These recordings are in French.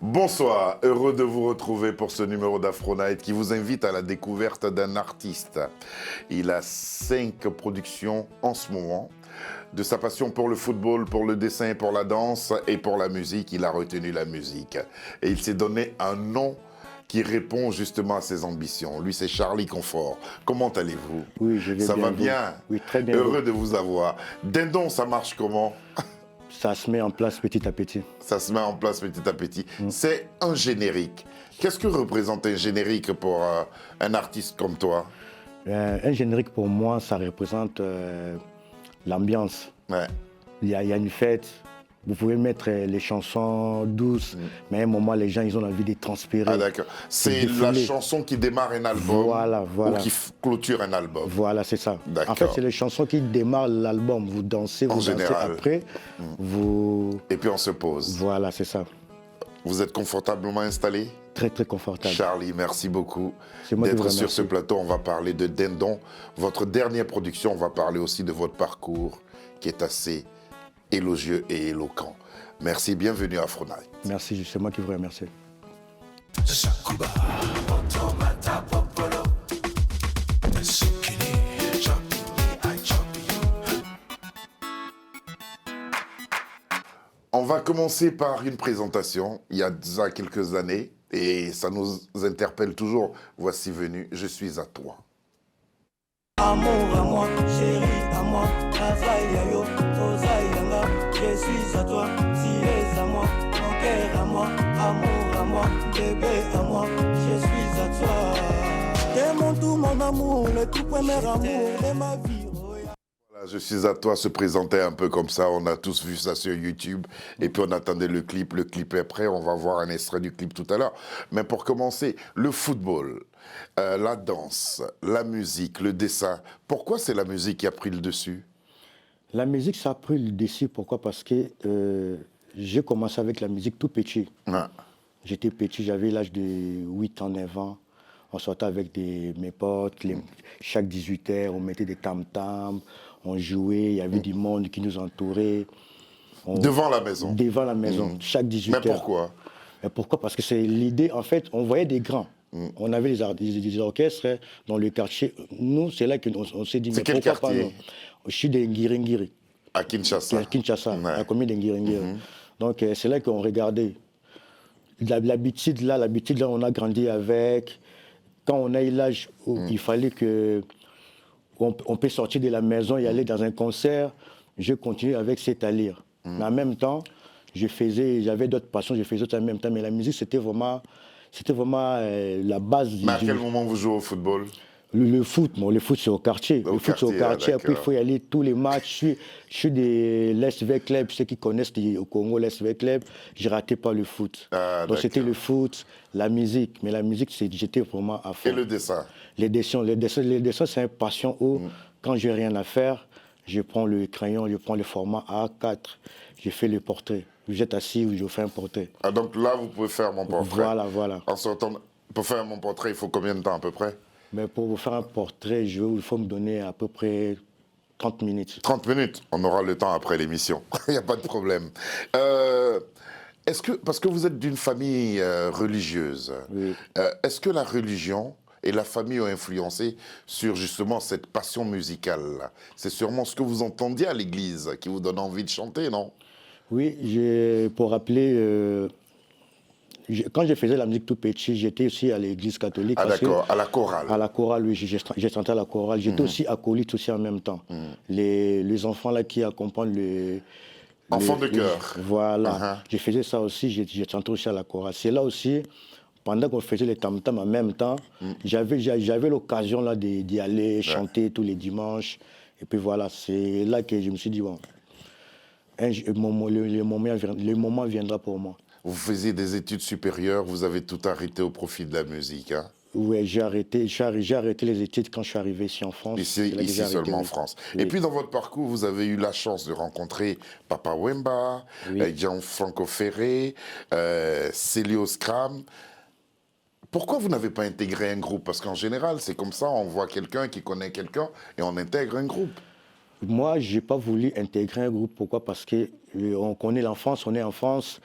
Bonsoir, heureux de vous retrouver pour ce numéro d'Afro Night qui vous invite à la découverte d'un artiste. Il a 5 productions en ce moment. De sa passion pour le football, pour le dessin, pour la danse et pour la musique, il a retenu la musique. Et il s'est donné un nom qui répond justement à ses ambitions. Lui, c'est Charlie Confort. Comment allez-vous? Oui, je vais Ça bien. va bien? Oui, très bien. Heureux de vous avoir. Dindon, ça marche comment? Ça se met en place petit à petit. Ça se met en place petit à petit. C'est un générique. Qu'est-ce que représente un générique pour un artiste comme toi? Un générique, pour moi, ça représente l'ambiance. Ouais. Il y a une fête. Vous pouvez mettre les chansons douces, mais à un moment, les gens, ils ont envie de transpirer. Ah d'accord. C'est la chanson qui démarre un album ou qui clôture un album. Voilà, c'est ça. D'accord. En fait, c'est les chansons qui démarrent l'album. Vous dansez, vous dansez après. Vous... Et puis on se pose. Voilà, c'est ça. Vous êtes confortablement installé? Très, très confortable. Charlie, merci beaucoup moi d'être sur ce plateau. On va parler de Dindon. Votre dernière production, on va parler aussi de votre parcours qui est assez élogieux et éloquent. Merci, bienvenue à Afro Night. Merci, c'est moi qui vous remercie. On va commencer par une présentation, il y a déjà quelques années, et ça nous interpelle toujours. Voici venu, je suis à toi. Amour à moi, chérie à moi, Azaïayo, Ozaïanga, je suis à toi, tu es à moi, mon cœur à moi, amour à moi, bébé à moi, je suis à toi. T'es mon tout, mon amour, le tout premier amour de ma vie. Voilà, je suis à toi se présenter un peu comme ça, on a tous vu ça sur YouTube, et puis on attendait le clip est prêt, on va voir un extrait du clip tout à l'heure. Mais pour commencer, le football, la danse, la musique, le dessin, pourquoi c'est la musique qui a pris le dessus? La musique, ça a pris le dessus. Pourquoi? Parce que j'ai commencé avec la musique tout petit. Ah. J'étais petit, j'avais l'âge de 8 ans, 9 ans. On sortait avec mes potes. Chaque 18h, on mettait des tam-tams, on jouait, il y avait du monde qui nous entourait. Devant la maison? Devant la maison, chaque 18h. Mais pourquoi? Mais pourquoi? Parce que c'est l'idée, en fait, on voyait des grands. On avait des orchestres dans le quartier. Nous, c'est là qu'on s'est dit, mais quel pourquoi quartier? pas non? Je suis de Ngiringiri. À Kinshasa? À Kinshasa, Ouais. la commune de Ngiringiri. Donc, c'est là qu'on regardait. L'habitude là, on a grandi avec. Quand on a eu l'âge où il fallait on peut sortir de la maison et aller dans un concert, je continuais avec cet allure. Mais en même temps, j'avais d'autres passions, je faisais d'autres en même temps. Mais la musique, c'était vraiment la base. Mais à quel moment vous jouez au football? Le foot, le foot c'est au quartier. Le foot c'est au quartier. Après, il faut y aller tous les matchs. Je suis de l'SV Club, ceux qui connaissent au Congo, l'SV Club. Je ratais pas le foot. Ah, donc c'était le foot, la musique. Mais la musique, j'étais vraiment à fond. Et le dessin? Les dessins, c'est une passion où, quand j'ai rien à faire, je prends le crayon, je prends le format A4, je fais le portrait. Vous êtes assis, je fais un portrait. Ah, donc là, vous pouvez faire mon portrait. Voilà. En sortant, pour faire mon portrait, il faut combien de temps à peu près? Mais pour vous faire un portrait, il faut me donner à peu près 30 minutes. 30 minutes, on aura le temps après l'émission. Il n'y a pas de problème. Parce que vous êtes d'une famille religieuse, Oui. est-ce que la religion et la famille ont influencé sur justement cette passion musicale? C'est sûrement ce que vous entendiez à l'église qui vous donne envie de chanter, non? Oui, pour rappeler, quand je faisais la musique tout petit, j'étais aussi à l'église catholique. Ah d'accord, à la chorale. À la chorale, oui, j'ai chanté à la chorale. J'étais aussi acolyte aussi en même temps. Les enfants là qui accompagnent Enfants de cœur. Voilà, je faisais ça aussi, j'ai chanté aussi à la chorale. C'est là aussi, pendant qu'on faisait les tam-tams en même temps, j'avais l'occasion là d'y aller chanter tous les dimanches. Et puis voilà, c'est là que je me suis dit, bon, le moment viendra pour moi. Vous faisiez des études supérieures, vous avez tout arrêté au profit de la musique, hein? Oui, j'ai arrêté les études quand je suis arrivé ici en France. Ici seulement en France. Oui. Et puis dans votre parcours, vous avez eu la chance de rencontrer Papa Wemba, Gianfranco Ferré, Célio Scram. Pourquoi vous n'avez pas intégré un groupe? Parce qu'en général, c'est comme ça, on voit quelqu'un qui connaît quelqu'un et on intègre un groupe. Moi, je n'ai pas voulu intégrer un groupe. Pourquoi? Parce qu'on connaît l'enfance, on est en France.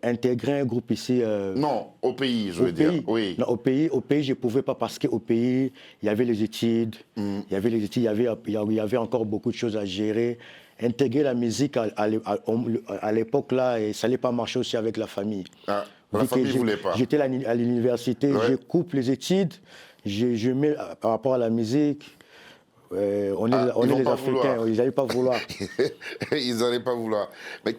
intégrer un groupe ici. Non, au pays, je veux dire. Oui. Non, au pays, je ne pouvais pas parce qu'au pays, il y avait les études, il y avait encore beaucoup de choses à gérer. Intégrer la musique à l'époque là, et ça n'allait pas marcher aussi avec la famille. Ah, la famille ne voulait pas. J'étais à l'université, je coupe les études, je mets par rapport à la musique. On est les Africains, ils n'allaient pas vouloir. Ils n'allaient pas vouloir. Mais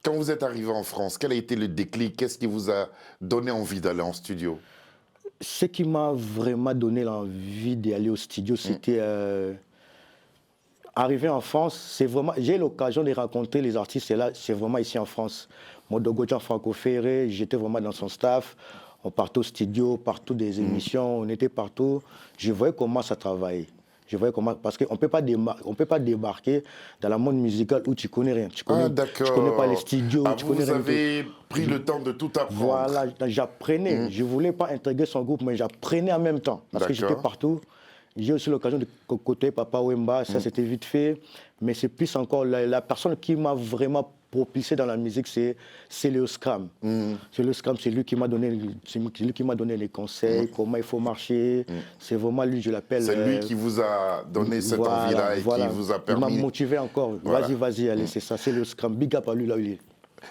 quand vous êtes arrivé en France, quel a été le déclic? Qu'est-ce qui vous a donné envie d'aller en studio? Ce qui m'a vraiment donné l'envie d'aller au studio, c'était arriver en France. J'ai l'occasion de rencontrer les artistes, et là, c'est vraiment ici en France. Modogodjan Franco Ferré, j'étais vraiment dans son staff. On partait au studio, partout des émissions, on était partout. Je voyais comment ça travaillait. Parce qu'on ne peut pas débarquer dans le monde musical où tu ne connais rien. Tu connais pas les studios. Vous avez pris le temps de tout apprendre. Voilà, j'apprenais. Je ne voulais pas intégrer son groupe, mais j'apprenais en même temps. Parce que j'étais partout. J'ai aussi l'occasion de côté Papa Wemba, ça c'était vite fait. Mais c'est plus encore la personne qui m'a vraiment propulsé dans la musique, c'est Léo Scram. C'est Léo Scram, c'est lui qui m'a donné les conseils, comment il faut marcher. C'est vraiment lui, je l'appelle. C'est lui qui vous a donné cette envie-là et qui vous a permis. Il m'a motivé encore. Voilà. Vas-y, allez, c'est ça, c'est Léo Scram. Big up à lui là où il est.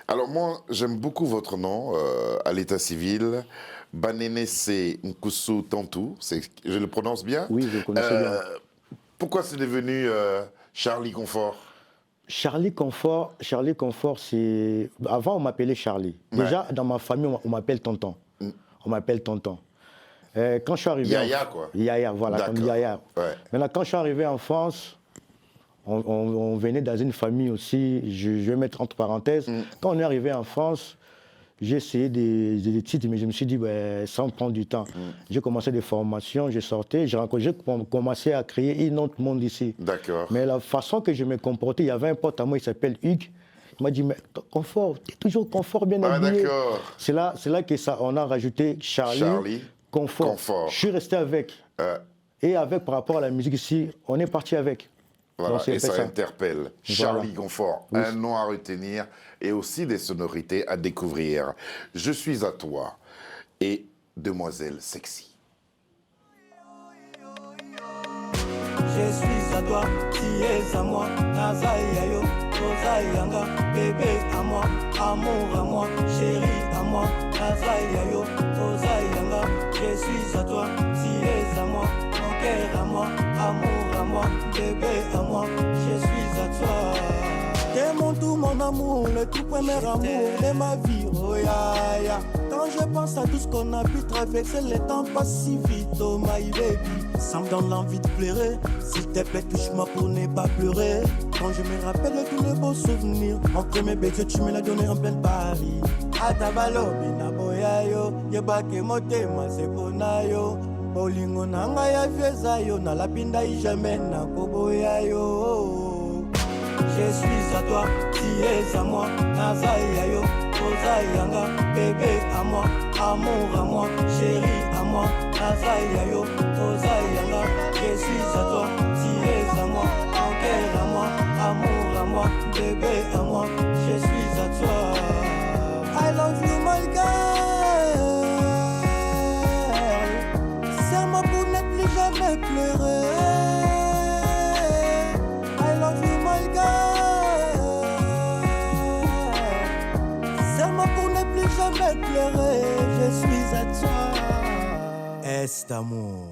Alors moi, j'aime beaucoup votre nom à l'état civil. Banenese Nkusu Tantou, je le prononce bien? Oui, je le connais bien. Pourquoi c'est devenu Charlie Confort? Charlie Confort, c'est... Avant, on m'appelait Charlie. Déjà, dans ma famille, on m'appelle Tonton. On m'appelle Tonton. Quand je suis arrivé... Yaya, quoi. Yaya, voilà, comme Yaya. Ouais. Maintenant, quand je suis arrivé en France, on venait dans une famille aussi, je vais mettre entre parenthèses. Quand on est arrivé en France, j'ai essayé des titres, mais je me suis dit, ça me prend du temps. J'ai commencé des formations, j'ai sorti, j'ai commencé à créer un autre monde ici. D'accord. Mais la façon que je me comportais, il y avait un pote à moi, il s'appelle Hugues. Il m'a dit, mais Confort, t'es toujours Confort, bien habillé. D'accord. C'est là qu'on a rajouté Charlie Confort. Je suis resté avec. Et par rapport à la musique ici, on est parti avec. Voilà, et ça interpelle. Charlie Confort, un nom à retenir et aussi des sonorités à découvrir. Je suis à toi et Demoiselle Sexy. Je suis à toi, tu es à moi, Nazaïayo, Tozaïanga, bébé à moi, amour à moi, chérie à moi, Nazaïayo, Tozaïanga, je suis à toi, tu es à moi, mon cœur à moi, amour à moi, bébé à moi, je suis à toi. T'es mon tout, mon amour, le tout premier amour de ma vie, oh ya ya. Quand je pense à tout ce qu'on a pu traverser, le temps passe si vite, oh my baby. Ça me donne l'envie de pleurer, s'il te plaît touche-moi pour ne pas pleurer. Quand je me rappelle de tous les beaux souvenirs, mon premier baiser tu me l'as donné en pleine Paris. Atabalo, binaboya yo, yebake motema sepona yo. Bolingo nanga ya fieza yo, na la pinda jamais na koboya yo. Je suis à toi, tu es à moi, Nazaïa yo, Tozaïanga, bébé à moi, amour à moi, chérie à moi, Nazaïa yo, Tozaïanga, je suis à toi, tu es à moi, mon cœur à moi, amour à moi, bébé à moi, je suis à toi. I love you my girl, serre-moi pour ne plus jamais pleurer. I love you my girl, serre-moi pour ne plus jamais pleurer. Je suis à toi, est amour.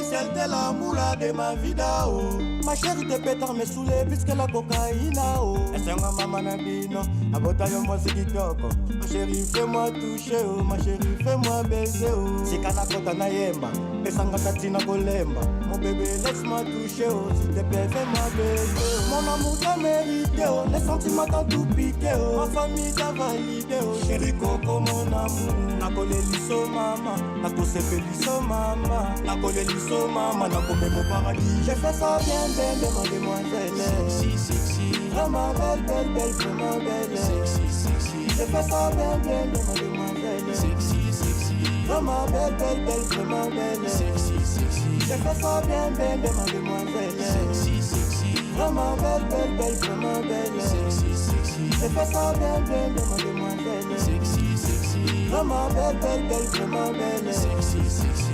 C'était la moula de ma vida, oh. Ma chérie te pétard me saoulé puisque la cocaïne, oh. Est-ce que ma maman n'a dit non? Abota yo moi c'est kitoko. Ma chérie fais-moi toucher, oh. Ma chérie fais-moi baiser, oh. Si kana kota na yemba, pesanga katina kolemba. Mon bébé laisse-moi toucher, oh. S'il te plaît fais-moi baiser. Mon amour t'a mérité, oh. Les sentiments t'ont tout piqué, oh. Ma famille t'a validé, oh. Chérie coco mon amour. Nakole liso mama, nakose liso mama, nakole liso mama, nakome mon paradis. J'ai fait ça bien belle, ma demoiselle. Sexy, sexy. Vraiment belle, belle, belle, vraiment belle. Sexy, sexy. J'ai fait ça bien belle, ma demoiselle. Sexy, sexy. Vraiment belle, belle, belle, vraiment belle. Sexy, sexy. J'ai fait ça bien belle, ma demoiselle. Sexy, sexy. Vraiment belle, belle, belle, vraiment belle. Sexy, sexy. Et fais ça bien, bien, bien, ma demoiselle. Sexy, sexy. Vraiment belle, belle, belle, vraiment belle. Sexy, sexy.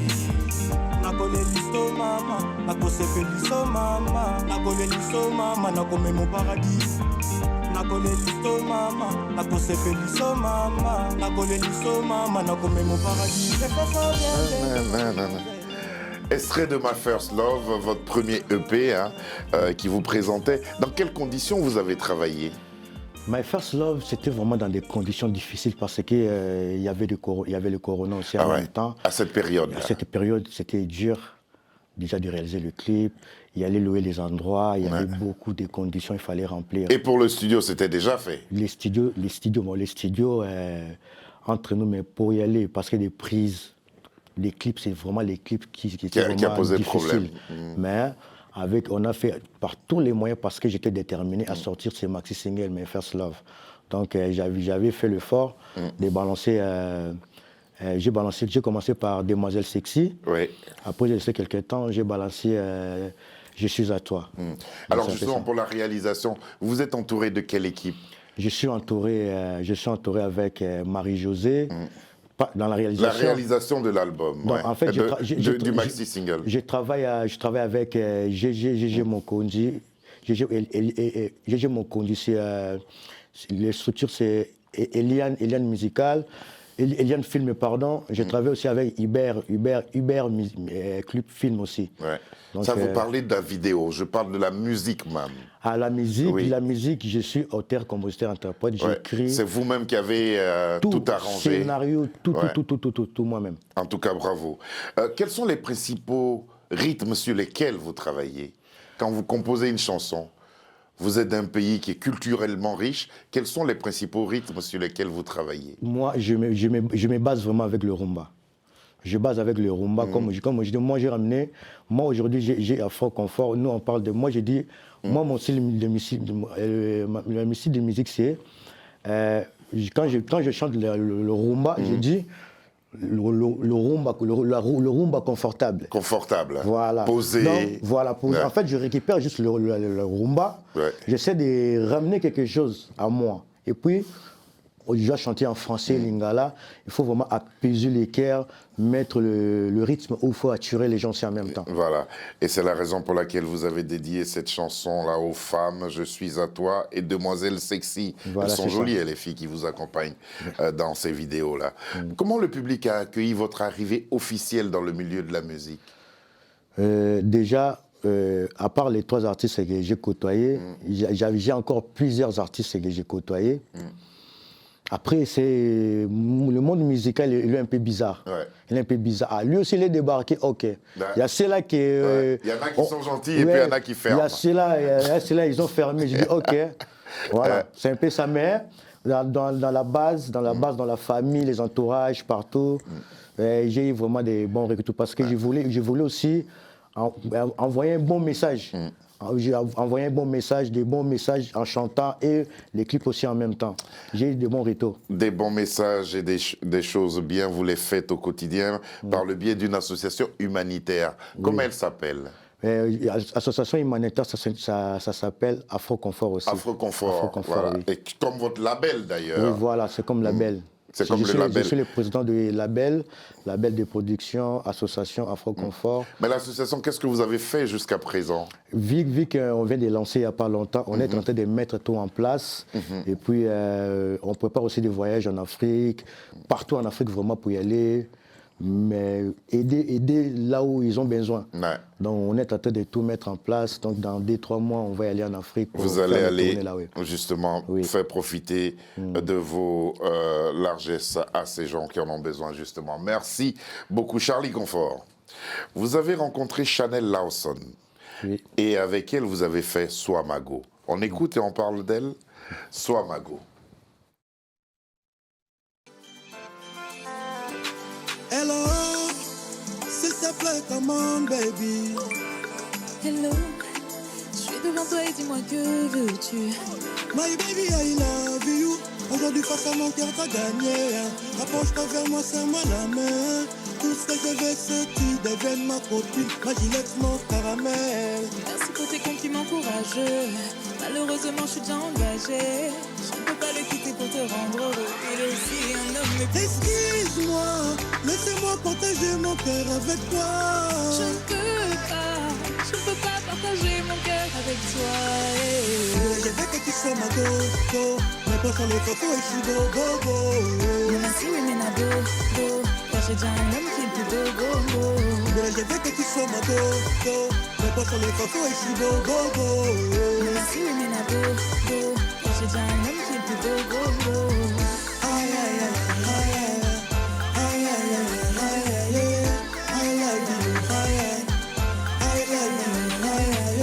Nakole liso mama, nakosepe liso mama, nakole liso mama, nakome mon paradis. Nakole liso mama, nakosepe liso mama, nakole liso mama, nakome mon paradis. Et fais ça bien, bien. Extrait de My First Love, votre premier EP qui vous présentait. Dans quelles conditions vous avez travaillé? My First Love, c'était vraiment dans des conditions difficiles parce qu'il y avait le corona aussi en même temps. À cette période. À cette période, c'était dur déjà de réaliser le clip. Il y allait louer les endroits, il y avait beaucoup de conditions, il fallait remplir. Et pour le studio, c'était déjà fait? Les studios, entre nous, mais pour y aller, parce que les prises, les clips, c'est vraiment les clips qui a posé difficiles. problème. Mais on a fait par tous les moyens parce que j'étais déterminé à sortir ces maxi singles, My First Love. Donc j'avais fait l'effort de balancer. J'ai commencé par Demoiselle Sexy. Oui. Après, j'ai laissé quelques temps, j'ai balancé Je suis à toi. Alors justement, pour la réalisation, vous êtes entouré de quelle équipe? Je suis entouré avec Marie-Josée. Dans la réalisation. La réalisation de l'album, En fait, du maxi single. Je travaille avec Gégé Mokondi. Gégé Mokondi, les structures, c'est Eliane Musical, Eliane Film, pardon. Je travaille aussi avec Hubert Club Film aussi. Ouais. Donc, ça, vous parlez de la vidéo, je parle de la musique même. À la musique, la musique, je suis auteur, compositeur, interprète, j'écris. C'est vous-même qui avez tout arrangé. Scénario, tout moi-même. En tout cas, bravo. Quels sont les principaux rythmes sur lesquels vous travaillez quand vous composez une chanson? Vous êtes d'un pays qui est culturellement riche. Quels sont les principaux rythmes sur lesquels vous travaillez? Moi, je me base vraiment avec le rumba. Je base avec le rumba, comme je dis, moi j'ai ramené, moi aujourd'hui j'ai Afro Confort, nous on parle de, moi j'ai dit, moi mon style de musique, de musique c'est, quand je chante le rumba, je dis, le rumba confortable. Confortable. Voilà. Posé. Donc, voilà, posé. Ouais. En fait, je récupère juste le rumba, j'essaie de ramener quelque chose à moi, et puis, je dois chanter en français, lingala. Il faut vraiment apaiser les cœurs, mettre le rythme où il faut attirer les gens aussi en même temps. Voilà. Et c'est la raison pour laquelle vous avez dédié cette chanson-là aux femmes, Je suis à toi, et Demoiselle Sexy. Voilà, elles sont jolies, les filles qui vous accompagnent dans ces vidéos-là. Comment le public a accueilli votre arrivée officielle dans le milieu de la musique? Déjà, à part les 3 artistes que j'ai côtoyés, j'ai encore plusieurs artistes que j'ai côtoyés. Après, le monde musical il est un peu bizarre. Il est un peu bizarre. Ah, lui aussi, il est débarqué, ok. Il y a ceux-là qui... il y en a qui sont gentils et puis il y en a qui ferment. Il y a ceux-là, ils ont fermé. Je dis, ok. Voilà, c'est un peu ça. Mais dans la base, dans la famille, les entourages, partout, j'ai eu vraiment des bons retours parce que je voulais aussi envoyer un bon message. J'ai envoyé des bons messages en chantant et les clips aussi en même temps. J'ai eu de bons retours. Des bons messages et des choses bien, vous les faites au quotidien par le biais d'une association humanitaire. Comment elle s'appelle? Association humanitaire, ça s'appelle Afro Confort aussi. Afro Confort, voilà. Oui. Et comme votre label d'ailleurs. Oui, voilà, c'est comme label. C'est comme le label. Je suis le président du label de production, association Afro Confort. Mais l'association, qu'est-ce que vous avez fait jusqu'à présent? Vu qu'on vient de lancer il n'y a pas longtemps, on est en train de mettre tout en place. Et puis, on prépare aussi des voyages en Afrique, partout en Afrique vraiment pour y aller. Mais aider là où ils ont besoin. Donc on est en train de tout mettre en place. Donc dans 2-3 mois, on va aller en Afrique. Vous allez aller là, justement faire profiter de vos largesses à ces gens qui en ont besoin justement. Merci beaucoup Charlie Confort. Vous avez rencontré Chanel Lawson et avec elle vous avez fait Sois Mago. On écoute et on parle d'elle. Sois Mago. Hello, s'il te plaît, come on, baby. Hello, je suis devant toi et dis-moi que veux-tu. My baby, I love you. Aujourd'hui, face à mon cœur, t'as gagné. Rapproche-toi vers moi, serre-moi la main. tout ce que je veux, c'est que tu deviennes ma copine, ma Gillette, mon caramel. Merci pour tes compliments courageux. Malheureusement, je suis déjà engagée. Je ne peux pas le quitter pour te rendre heureux. Il est aussi un homme mais Excuse-moi, laissez-moi partager mon cœur avec toi. je ne peux pas partager mon cœur avec toi. Je veux que tu sois ma go, mais pas sur les photos et je suis go. Mais merci, oui, mais n'a beau, car j'ai déjà un homme qui est plus beau. Je veux que tu sois ma go, mais pas sur les photos et je suis go. Mais merci, oui, mais n'a beau, car j'ai déjà un homme qui est plus beau. Aïe, aïe, aïe, aïe, aïe, aïe, aïe, aïe, aïe, aïe, aïe, aïe,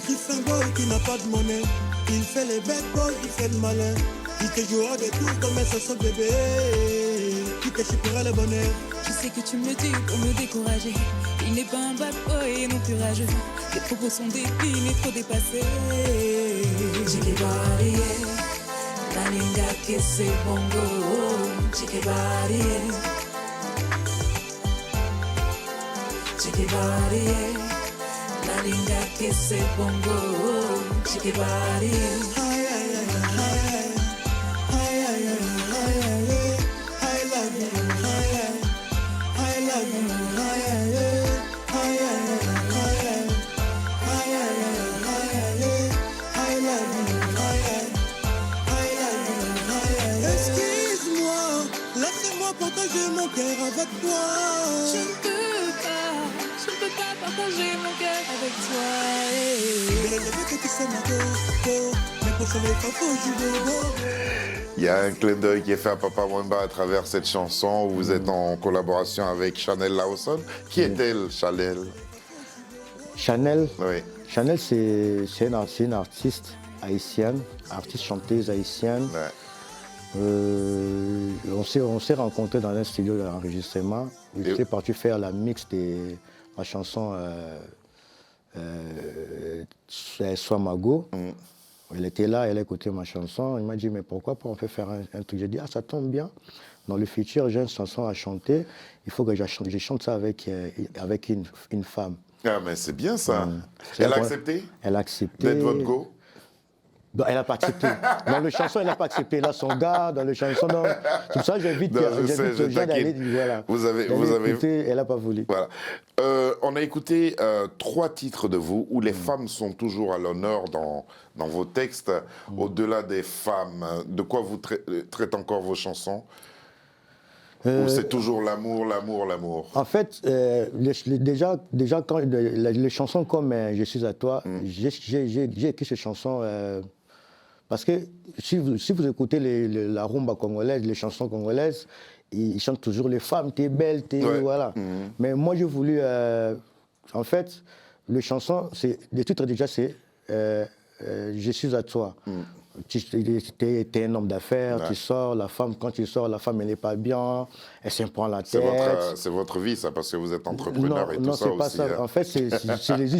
c'est un boy qui n'a pas de monnaie. Il fait les bad boys, il fait le malin. Il te jouera des tours comme un son bébé. Il te chipera le bonheur. Je sais que tu me le dis pour me décourager. Il n'est pas un bad boy et non plus rageux. Tes propos sont débiles et trop dépassés. Chikibari, la linga que c'est bongo. Chikibari, chikibari. La linga que c'est bongo, chikibari. Aïe, aïe, aïe, aïe, aïe, aïe, aïe, aïe, I love you, I love you, I love you. Excuse-moi, laissez-moi partager mon cœur avec toi. Je ne peux pas partager mon cœur avec toi. Je veux que tu sois ma go, mais pour sauver ta peau, je veux go. Il y a un clin d'œil qui est fait à Papa Wemba à travers cette chanson où vous êtes en collaboration avec Chanel Lawson. Qui est-elle, Chanel? Chanel, Oui. Chanel c'est une artiste haïtienne, artiste chanteuse haïtienne. Ouais. On s'est rencontrés dans un studio d'enregistrement. J'étais parti faire la mix de ma chanson Sois Mago. Elle était là, elle a écouté ma chanson. Il m'a dit, mais pourquoi pas on fait faire un truc? J'ai dit, ah, ça tombe bien. Dans le futur, j'ai une chanson à chanter. Il faut que je chante ça avec une femme. Ah, mais c'est bien ça. C'est Elle a vrai. accepté Elle a accepté. d'être votre go? Non, elle n'a pas accepté. Dans le chanson, elle n'a pas accepté. Là, son gars, dans le chanson, non. C'est pour ça que j'invite Non, je sais, les gens d'aller. t'inquiète. Voilà. Vous avez... Écouter, elle n'a pas voulu. Voilà. On a écouté 3 titres de vous où les femmes sont toujours à l'honneur dans vos textes. Au-delà des femmes, de quoi vous traitez encore vos chansons? Ou c'est toujours l'amour, l'amour, l'amour? En fait, déjà quand les chansons comme Je suis à toi, j'ai écrit ces chansons parce que si vous écoutez la rumba congolaise, les chansons congolaises, ils chantent toujours les femmes, t'es belle, t'es... Ouais. Voilà. Mais moi, j'ai voulu... en fait, les chansons, le titre déjà, c'est Je suis à toi. Tu es un homme d'affaires, Ouais. tu sors, quand tu sors, la femme, elle n'est pas bien, elle s'en prend la tête. C'est votre vie, ça, parce que vous êtes entrepreneur et tout non, ça c'est pas aussi. ça. Hein. En fait, c'est les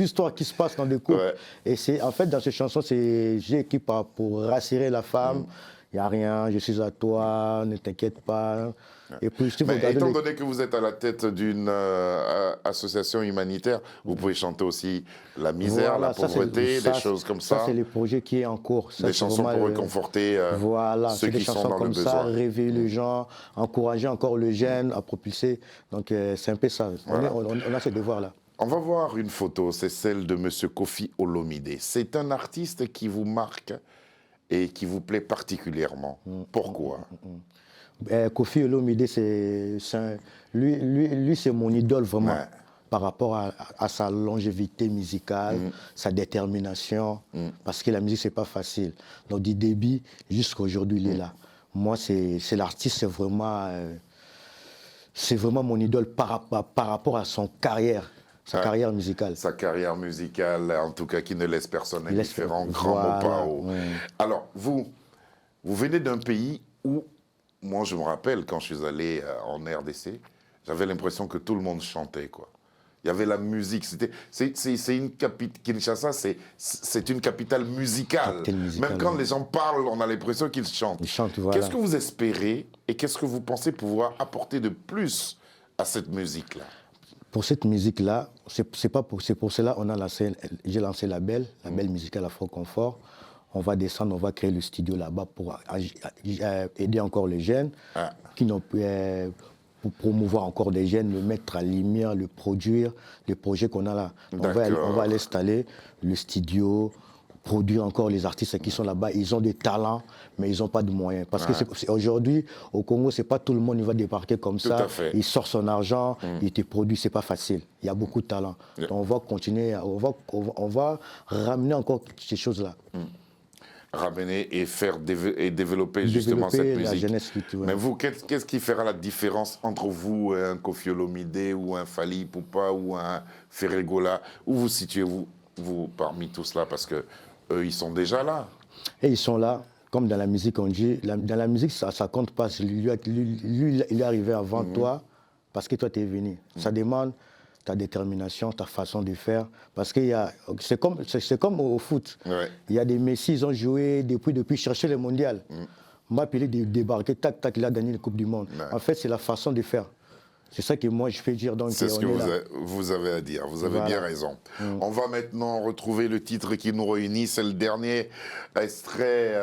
histoires qui se passent dans des couples. Ouais. Et en fait, dans ces chansons, j'ai écrit pour rassurer la femme. Il n'y a rien, je suis à toi, ne t'inquiète pas. Et puis, si vous Mais regardez étant donné que vous êtes à la tête d'une association humanitaire, vous pouvez chanter aussi la misère, Voilà, la ça, pauvreté, des choses comme ça. Ça, c'est le projet qui est en cours. Ça, Des c'est chansons vraiment pour réconforter voilà, ceux c'est des qui sont chansons dans le comme ça, besoin. réveiller les gens, encourager encore le jeune à propulser. Donc, c'est un peu ça. Voilà. On a ce devoir-là. On va voir une photo, c'est celle de M. Koffi Olomide. C'est un artiste qui vous marque et qui vous plaît particulièrement. Pourquoi? Koffi Olomide, lui c'est mon idole vraiment. Ouais. Par rapport à sa longévité musicale, sa détermination, parce que la musique, c'est pas facile. Donc, du début jusqu'à aujourd'hui, il est là. Moi, c'est l'artiste, c'est vraiment mon idole par rapport à son carrière, sa carrière musicale. Sa carrière musicale, en tout cas, qui ne laisse personne indifférent, grand voilà, mot pas haut. ouais. Alors, vous venez d'un pays où, moi, je me rappelle, quand je suis allé en RDC, j'avais l'impression que tout le monde chantait, quoi. Il y avait la musique. C'est une Kinshasa, c'est une capitale musicale. Même quand les gens parlent, on a l'impression qu'ils chantent. Ils chantent, voilà. Qu'est-ce que vous espérez et qu'est-ce que vous pensez pouvoir apporter de plus à cette musique-là? Pour cette musique-là, c'est pour cela qu'on a lancé, j'ai lancé la Belle musicale Afro Confort. On va descendre, on va créer le studio là-bas pour aider encore les jeunes qui n'ont pour promouvoir encore des jeunes, le mettre à lumière, le produire, les projets qu'on a là. On va aller installer le studio, produire encore les artistes qui sont là-bas. Ils ont des talents, mais ils n'ont pas de moyens. Parce que aujourd'hui, au Congo, c'est pas tout le monde qui va débarquer comme ça. Il sort son argent, il te produit, c'est pas facile. Il y a beaucoup de talents. Donc on va continuer, on va ramener encore ces choses-là. Ramener et développer justement cette musique. La jeunesse Mais vous, qu'est-ce qui fera la différence entre vous et un Koffi Olomide ou un Fally Ipupa ou un Ferregola? Où vous situez-vous parmi tout cela? Parce que eux, ils sont déjà là. Et ils sont là, comme dans la musique, on dit. Dans la musique, ça ne compte pas. Lui, il est arrivé avant toi parce que toi, tu es venu. Ça demande ta détermination, ta façon de faire. Parce que c'est comme au foot. Il y a des Messi, ils ont joué depuis chercher le mondial. Mbappé, il débarqué, tac, il a gagné la Coupe du Monde. En fait, c'est la façon de faire. C'est ça que moi, je fais dire. C'est ce que vous avez à dire. Vous avez bien raison. On va maintenant retrouver le titre qui nous réunit. C'est le dernier extrait,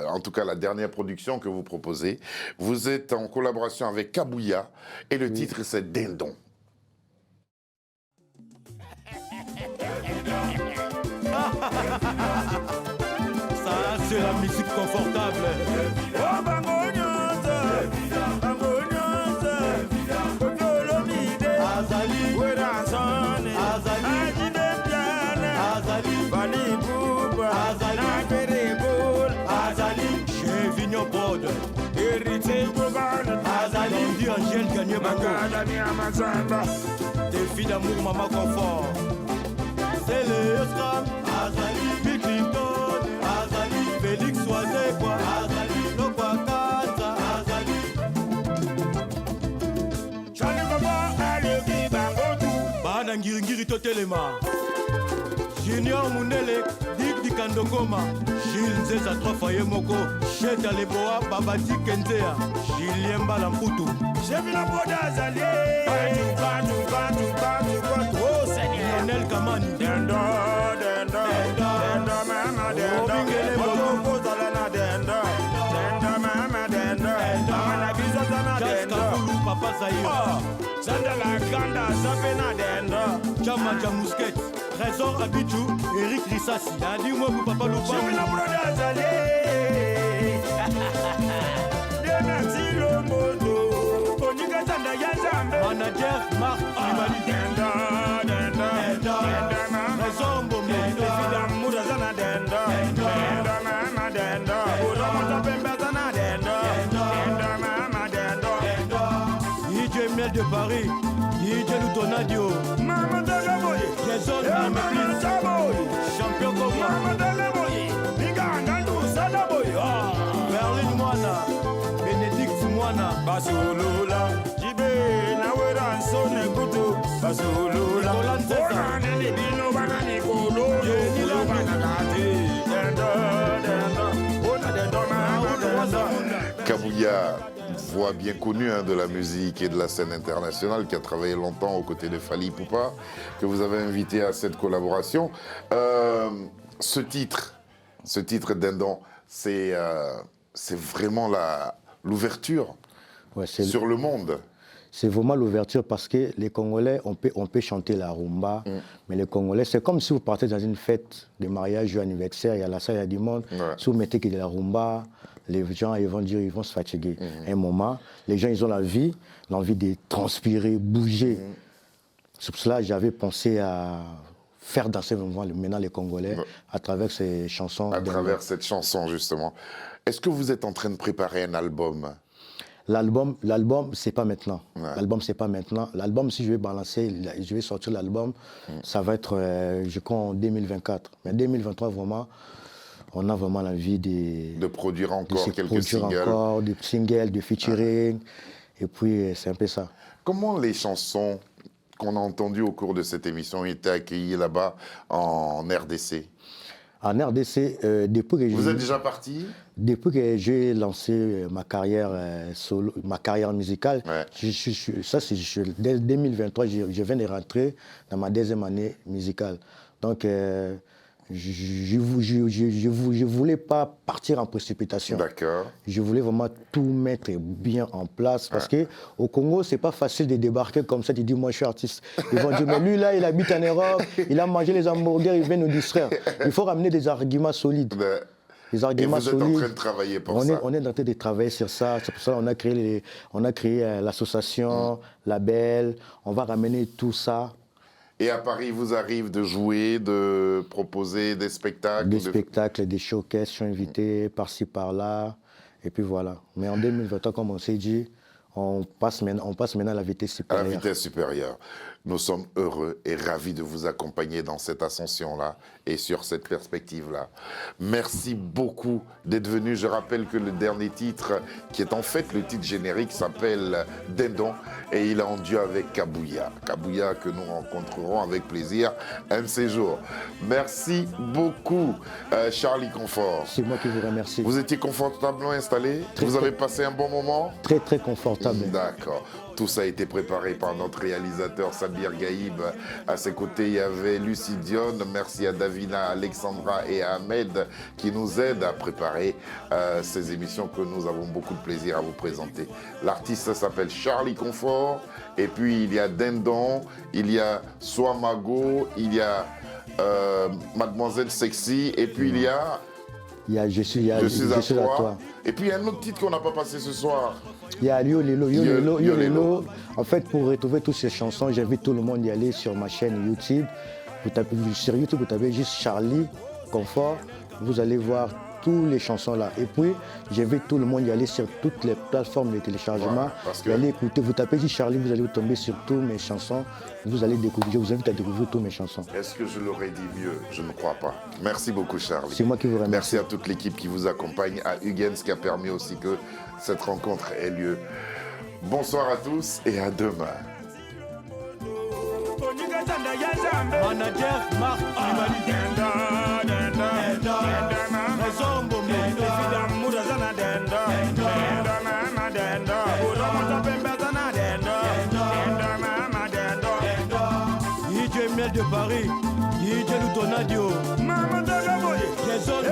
en tout cas la dernière production que vous proposez. Vous êtes en collaboration avec Kabouya et le titre, c'est Dindon. Ça, c'est la musique confortable. Angèle Gagné Bango. Des filles d'amour, maman confort. C'est le Scram, Azali, Bill Clinton, Azali, Félix Oazekwa, Azali, Lokwakaza, Azali. Charlie Baba, Alevi Bangotu. Bana Ngiringiri Totelema. Junior Mundele, Dick Dikandokoma. Gilles Nzeza 3 Faye Moko. Cheta Leboa, Babati Kenzea. Julien Balamputu. J'ai vu la boîte d'Azali. Oh Seigneur. Lionel Kamani. Dendo, mama, dendo. Dendo, mama, dendo. Mama, biso sana dendo. Papa Zaire. Sandala Kanda, Sapena dendo. Chama Chamousket. Trésor Abidjou, Eric Rissassi. Dis-moi pour Papa Loupa. J'ai vu la boîte d'Azali. Manager Marc Imali. DJ Miel de Paris, DJ Lutonadio, Jason champion Goma, Berlin Moana, Bénédicte Moana, Basolula, Jibé, Nawera, Sonne Kutu, Basolula, Bino Banani Kolo, Jenila Banagati, Kabouya, voix bien connue de la musique et de la scène internationale, qui a travaillé longtemps aux côtés de Fally Ipupa, que vous avez invité à cette collaboration. Ce titre Dindon, c'est vraiment l'ouverture sur le monde. C'est vraiment l'ouverture parce que les Congolais, on peut chanter la rumba, mais les Congolais, c'est comme si vous partez dans une fête de mariage ou anniversaire, il y a la salle, il y a du monde. Si vous mettez que de la rumba, les gens ils vont se fatiguer. Un moment, les gens ils ont l'envie de transpirer, bouger. C'est pour cela que j'avais pensé à faire danser maintenant les Congolais à travers ces chansons. À travers cette chanson, justement. Est-ce que vous êtes en train de préparer un album? L'album, c'est pas maintenant. L'album, c'est pas maintenant. L'album, si je vais balancer, je vais sortir l'album, ça va être, je crois, en 2024. Mais 2023, vraiment, on a vraiment l'envie de produire encore quelques singles. Des singles, de featuring. Et puis, c'est un peu ça. Comment les chansons qu'on a entendu au cours de cette émission ont été accueillis là-bas en RDC. En RDC, Vous êtes déjà parti? Depuis que j'ai lancé ma carrière solo, ma carrière musicale, dès 2023, je viens de rentrer dans ma deuxième année musicale. Donc, je ne voulais pas partir en précipitation. D'accord. Je voulais vraiment tout mettre bien en place parce qu'au Congo, ce n'est pas facile de débarquer comme ça. Tu dis, moi, je suis artiste. Ils vont dire, mais lui, là, il habite en Europe, il a mangé les hamburgers, il vient nous distraire. Il faut ramener des arguments solides. Et vous êtes en train de travailler pour ça? On est en train de travailler sur ça. C'est pour ça qu'on a créé l'association, Label. On va ramener tout ça. Et à Paris, il vous arrive de jouer, de proposer des spectacles? Des spectacles, des showcases, je suis invité par-ci, par-là. Et puis voilà. Mais en 2023, comme on s'est dit, on passe maintenant à la vitesse supérieure. À la vitesse supérieure. Nous sommes heureux et ravis de vous accompagner dans cette ascension-là et sur cette perspective-là. Merci beaucoup d'être venu. Je rappelle que le dernier titre, qui est en fait le titre générique, s'appelle Dindon et il est en duo avec Kabouya. Kabouya que nous rencontrerons avec plaisir un de ces jours. Merci beaucoup, Charlie Confort. C'est moi qui vous remercie. Vous étiez confortablement installé? Vous avez passé un bon moment? Très, très confortable. D'accord. Tout ça a été préparé par notre réalisateur Sabir Gaïb. À ses côtés, il y avait Lucie Dionne. Merci à Davina, Alexandra et à Ahmed qui nous aident à préparer ces émissions que nous avons beaucoup de plaisir à vous présenter. L'artiste s'appelle Charlie Confort. Et puis, il y a Dindon, il y a Swamago, il y a Mademoiselle Sexy. Et puis, il y a... Je suis à toi. Et puis, il y a un autre titre qu'on n'a pas passé ce soir. Il y a Yo Lelo. En fait, pour retrouver toutes ces chansons, j'invite tout le monde à y aller sur ma chaîne YouTube. Sur YouTube, vous tapez juste Charlie Confort. Vous allez voir toutes les chansons là. Et puis, j'invite tout le monde à y aller sur toutes les plateformes de téléchargement. Vous allez écouter, vous tapez juste Charlie, vous allez tomber sur toutes mes chansons. Vous allez découvrir, je vous invite à découvrir toutes mes chansons. Est-ce que je l'aurais dit mieux? Je ne crois pas. Merci beaucoup, Charlie. C'est moi qui vous remercie. Merci à toute l'équipe qui vous accompagne, à Hugens qui a permis aussi que cette rencontre ait lieu. Bonsoir à tous et à demain. Manager Marc de Paris, DJ Lutonadio, Maman Dagaboye, Jason